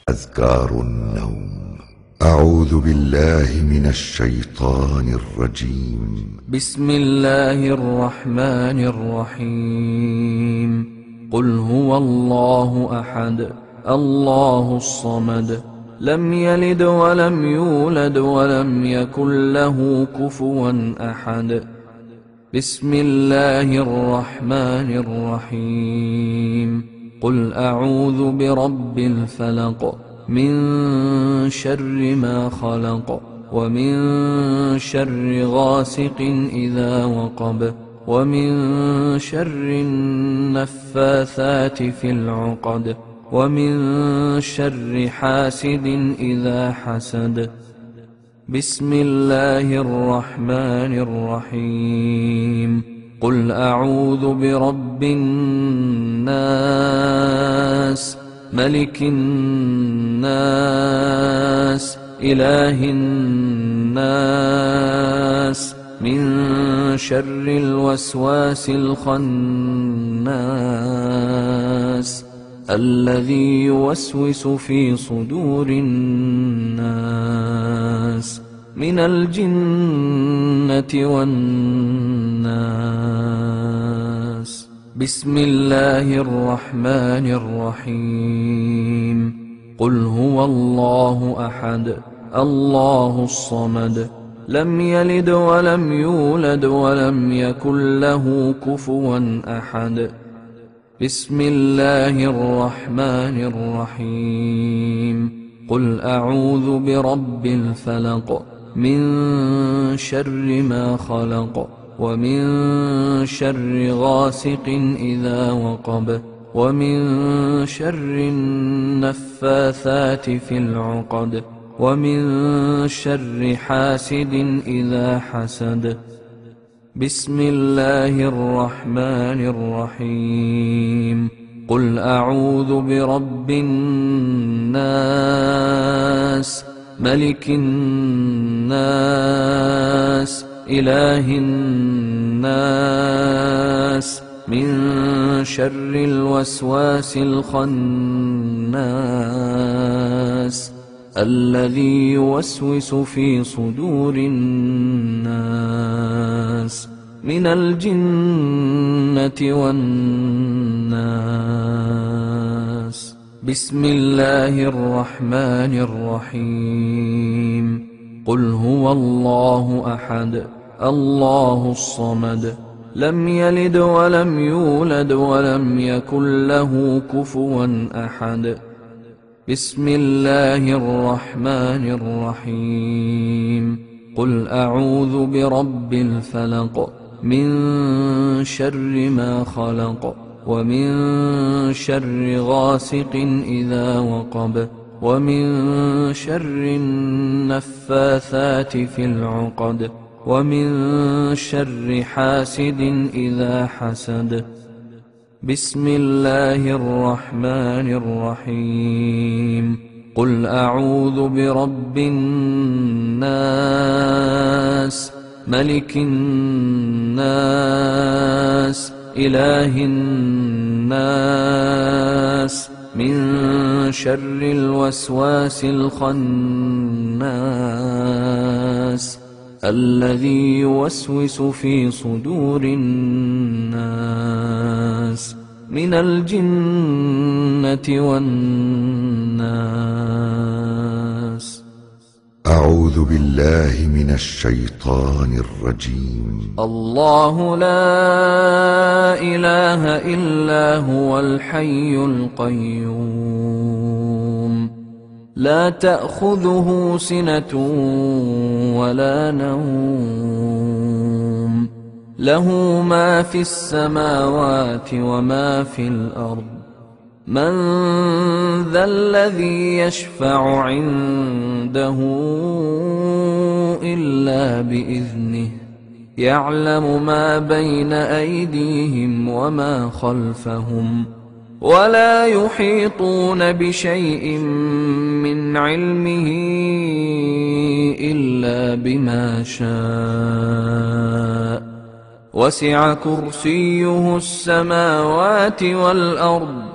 أذكار النوم. أعوذ بالله من الشيطان الرجيم. بسم الله الرحمن الرحيم. قل هو الله أحد الله الصمد لم يلد ولم يولد ولم يكن له كفوا أحد. بسم الله الرحمن الرحيم. قل أعوذ برب الفلق من شر ما خلق ومن شر غاسق إذا وقب ومن شر النفاثات في العقد ومن شر حاسد إذا حسد. بسم الله الرحمن الرحيم. قل أعوذ برب الناس ملك الناس إله الناس من شر الوسواس الخناس الذي يوسوس في صدور الناس من الجنة والناس. بسم الله الرحمن الرحيم. قل هو الله أحد الله الصمد لم يلد ولم يولد ولم يكن له كفوا أحد. بسم الله الرحمن الرحيم. قل أعوذ برب الفلق من شر ما خلق ومن شر غاسق إذا وقب ومن شر النفاثات في العقد ومن شر حاسد إذا حسد. بسم الله الرحمن الرحيم. قل أعوذ برب الناس ملك الناس إله الناس من شر الوسواس الخناس الذي يوسوس في صدور الناس من الجنة والناس. بسم الله الرحمن الرحيم. قل هو الله أحد الله الصمد لم يلد ولم يولد ولم يكن له كفوا أحد. بسم الله الرحمن الرحيم. قل أعوذ برب الفلق من شر ما خلق ومن شر غاسق إذا وقب ومن شر النفاثات في العقد ومن شر حاسد إذا حسد. بسم الله الرحمن الرحيم. قل أعوذ برب الناس ملك الناس إله الناس من شر الوسواس الخناس الذي يوسوس في صدور الناس من الجنة والناس. أعوذ بالله من الشيطان الرجيم. الله لا إله إلا هو الحي القيوم لا تأخذه سنة ولا نوم له ما في السماوات وما في الأرض. من ذا الذي يشفع عنده إلا بإذنه يعلم ما بين أيديهم وما خلفهم ولا يحيطون بشيء من علمه إلا بما شاء وسع كرسيه السماوات والأرض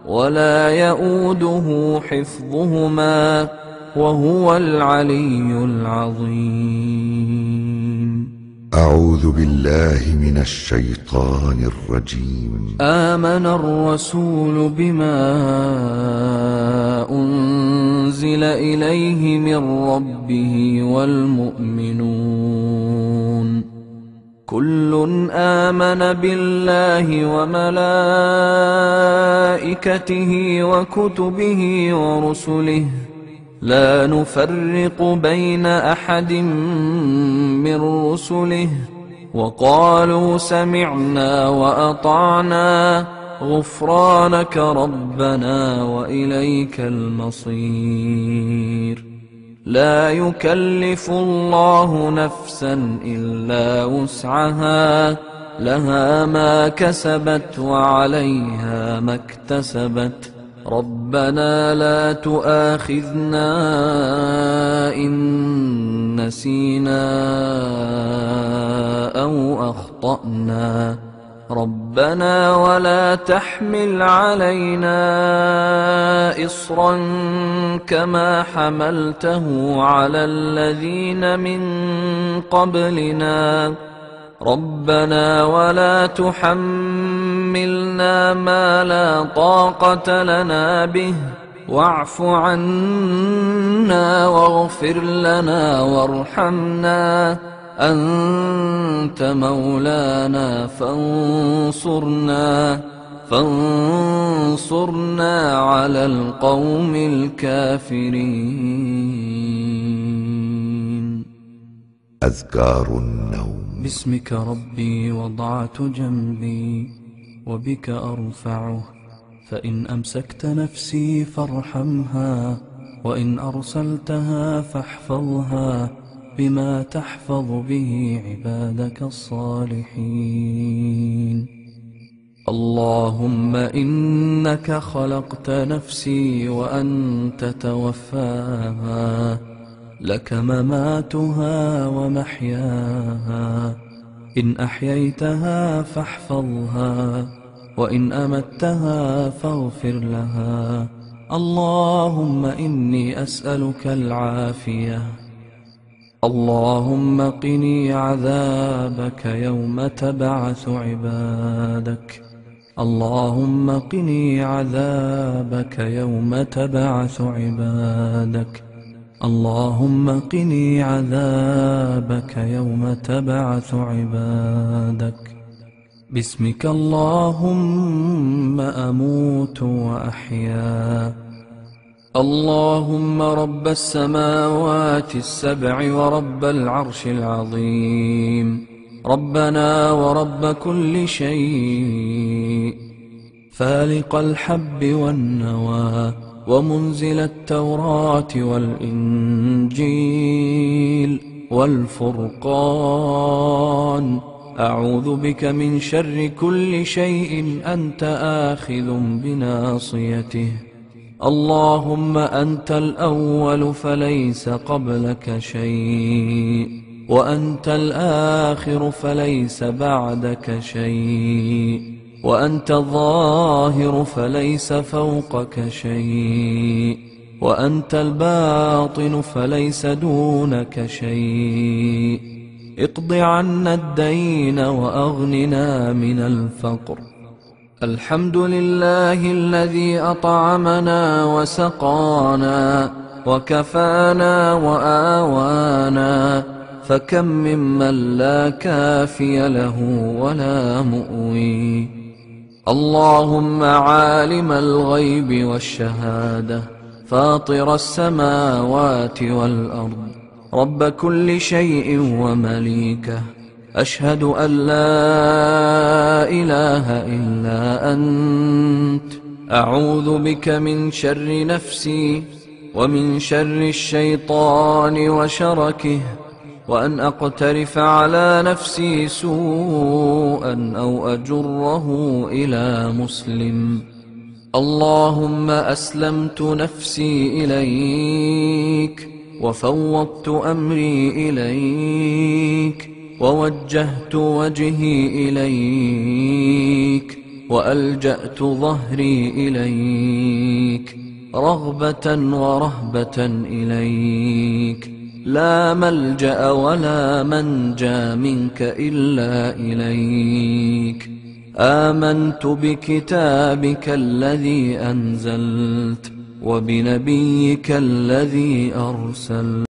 ولا يؤوده حفظهما وهو العلي العظيم. أعوذ بالله من الشيطان الرجيم. آمن الرسول بما أنزل إليه من ربه والمؤمنون كل آمن بالله وملائكته وكتبه ورسله لا نفرق بين أحد من رسله وقالوا سمعنا وأطعنا غفرانك ربنا وإليك المصير. لا يكلف الله نفسا إلا وسعها لها ما كسبت وعليها ما اكتسبت ربنا لا تؤاخذنا إن نسينا أو أخطأنا ربنا ولا تحمل علينا إصرا كما حملته على الذين من قبلنا ربنا ولا تحملنا ما لا طاقة لنا به واعف عنا واغفر لنا وارحمنا أنت مولانا فانصرنا على القوم الكافرين. أذكار النوم. باسمك ربي وضعت جنبي وبك أرفعه فإن أمسكت نفسي فارحمها وإن أرسلتها فاحفظها بما تحفظ به عبادك الصالحين. اللهم إنك خلقت نفسي وأنت توفاها لك مماتها ومحياها إن أحييتها فاحفظها وإن أمتها فاغفر لها. اللهم إني أسألك العافية. اللهم قني عذابك يوم تبعث عبادك. اللهم قني عذابك يوم تبعث عبادك. اللهم قني عذابك يوم تبعث عبادك. باسمك اللهم أموت وأحيا. اللهم رب السماوات السبع ورب العرش العظيم ربنا ورب كل شيء فالق الحب والنوى ومنزل التوراة والإنجيل والفرقان أعوذ بك من شر كل شيء أنت آخذ بناصيته. اللهم أنت الأول فليس قبلك شيء وأنت الآخر فليس بعدك شيء وأنت الظاهر فليس فوقك شيء وأنت الباطن فليس دونك شيء. اقض عنا الدين وأغننا من الفقر. الحمد لله الذي أطعمنا وسقانا وكفانا وآوانا فكم ممن لا كافي له ولا مؤوي. اللهم عالم الغيب والشهادة فاطر السماوات والأرض رب كل شيء ومليكه أشهد أن لا إله إلا أنت أعوذ بك من شر نفسي ومن شر الشيطان وشركه وأن أقترف على نفسي سوءا أو أجره إلى مسلم. اللهم أسلمت نفسي إليك وفوضت أمري إليك ووجهت وجهي إليك وألجأت ظهري إليك رغبة ورهبة إليك، لا ملجأ ولا منجى منك إلا إليك. آمنت بكتابك الذي أنزلت وبنبيك الذي أرسلت.